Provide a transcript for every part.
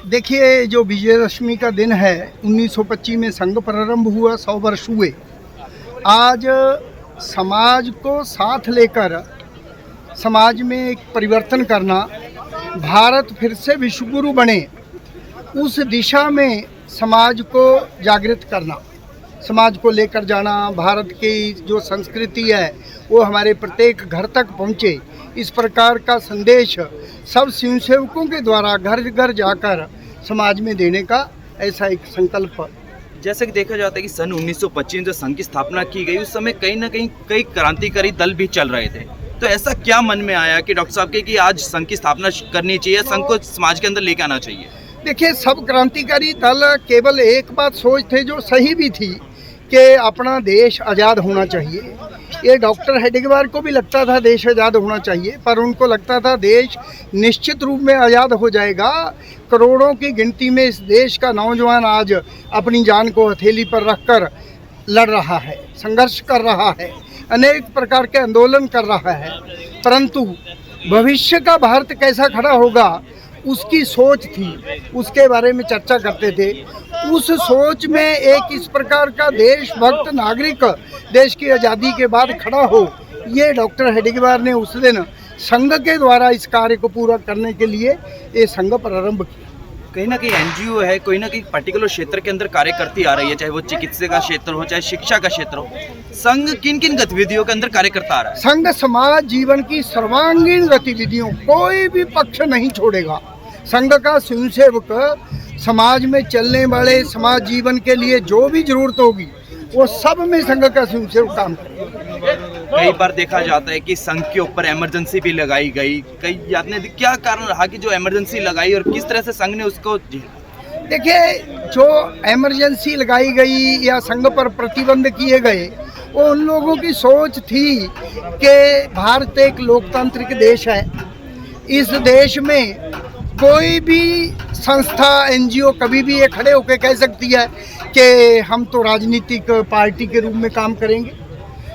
देखिए, जो विजयदशमी का दिन है, 1925 में संघ प्रारंभ हुआ, 100 वर्ष हुए। आज समाज को साथ लेकर समाज में एक परिवर्तन करना, भारत फिर से विश्वगुरु बने, उस दिशा में समाज को जागृत करना, समाज को लेकर जाना, भारत की जो संस्कृति है वो हमारे प्रत्येक घर तक पहुँचे, इस प्रकार का संदेश सब स्वयंसेवकों के द्वारा घर घर जाकर समाज में देने का ऐसा एक संकल्प। जैसे कि देखा जाता है कि सन 1925 में जो संघ की स्थापना की गई, उस समय कहीं ना कहीं कई क्रांतिकारी दल भी चल रहे थे। तो ऐसा क्या मन में आया कि डॉक्टर साहब के कि आज संघ की स्थापना करनी चाहिए, संघ को समाज के अंदर लेके आना चाहिए? देखिए, सब क्रांतिकारी दल केवल एक बात सोचते जो सही भी थी कि अपना देश आज़ाद होना चाहिए। ये डॉक्टर हेडगेवार को भी लगता था देश आज़ाद होना चाहिए, पर उनको लगता था देश निश्चित रूप में आज़ाद हो जाएगा। करोड़ों की गिनती में इस देश का नौजवान आज अपनी जान को हथेली पर रखकर लड़ रहा है, संघर्ष कर रहा है, अनेक प्रकार के आंदोलन कर रहा है, परंतु भविष्य का भारत कैसा खड़ा होगा उसकी सोच थी, उसके बारे में चर्चा करते थे। उस सोच में एक इस प्रकार का देशभक्त नागरिक देश की आज़ादी के बाद खड़ा हो, ये डॉक्टर हेडगेवार ने उस दिन संघ के द्वारा इस कार्य को पूरा करने के लिए ये संघ प्रारंभ किया। कहीं ना कहीं एनजीओ है, कोई ना कहीं पर्टिकुलर क्षेत्र के अंदर कार्य करती आ रही है, चाहे वो चिकित्सा का क्षेत्र हो, चाहे शिक्षा का क्षेत्र हो। संघ किन किन गतिविधियों के अंदर कार्य करता आ रहा है? संघ समाज जीवन की सर्वांगीण गतिविधियों कोई भी पक्ष नहीं छोड़ेगा। संघ का स्वयंसेवक समाज में चलने वाले समाज जीवन के लिए जो भी जरूरत होगी वो सब में संघ का स्वयंसेवक काम करेगा। कई बार देखा जाता है कि संघ के ऊपर इमरजेंसी भी लगाई गई, कई आपने क्या कारण रहा कि जो इमरजेंसी लगाई और किस तरह से संघ ने उसको? देखिए, जो इमरजेंसी लगाई गई या संघ पर प्रतिबंध किए गए, वो उन लोगों की सोच थी कि भारत एक लोकतांत्रिक देश है, इस देश में कोई भी संस्था एनजीओ कभी भी ये खड़े होकर कह सकती है कि हम तो राजनीतिक पार्टी के रूप में काम करेंगे।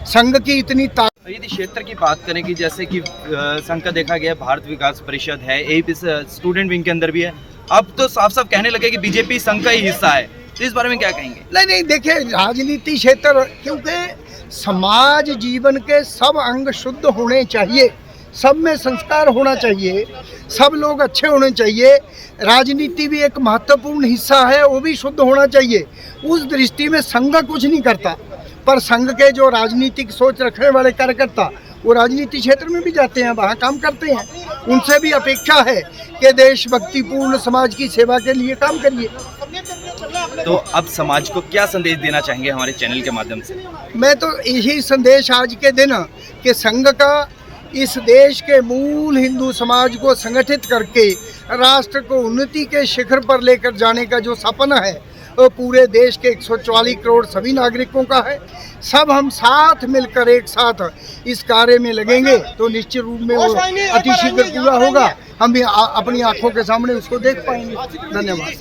संघ की इतनी यदि क्षेत्र की बात करें कि जैसे कि संघ का देखा गया भारत विकास परिषद है, एबी स्टूडेंट विंग के अंदर भी है, अब तो साफ साफ कहने लगे कि बीजेपी संघ का ही हिस्सा है, तो इस बारे में क्या कहेंगे? नहीं, देखिए, राजनीति क्षेत्र, क्योंकि समाज जीवन के सब अंग शुद्ध होने चाहिए, सब में संस्कार होना चाहिए, सब लोग अच्छे होने चाहिए, राजनीति भी एक महत्वपूर्ण हिस्सा है, वो भी शुद्ध होना चाहिए। उस दृष्टि में संघ कुछ नहीं करता, पर संघ के जो राजनीतिक सोच रखने वाले कार्यकर्ता वो राजनीति क्षेत्र में भी जाते हैं, वहाँ काम करते हैं, उनसे भी अपेक्षा है कि देशभक्तिपूर्ण समाज की सेवा के लिए काम करिए। तो अब समाज को क्या संदेश देना चाहेंगे हमारे चैनल के माध्यम से? मैं तो यही संदेश आज के दिन कि संघ का इस देश के मूल हिंदू समाज को संगठित करके राष्ट्र को उन्नति के शिखर पर लेकर जाने का जो सपना है वो पूरे देश के 144 करोड़ सभी नागरिकों का है। सब हम साथ मिलकर एक साथ इस कार्य में लगेंगे तो निश्चित रूप में वो अतिशीघ्र पूरा होगा, हम भी अपनी आंखों के सामने उसको देख पाएंगे। धन्यवाद।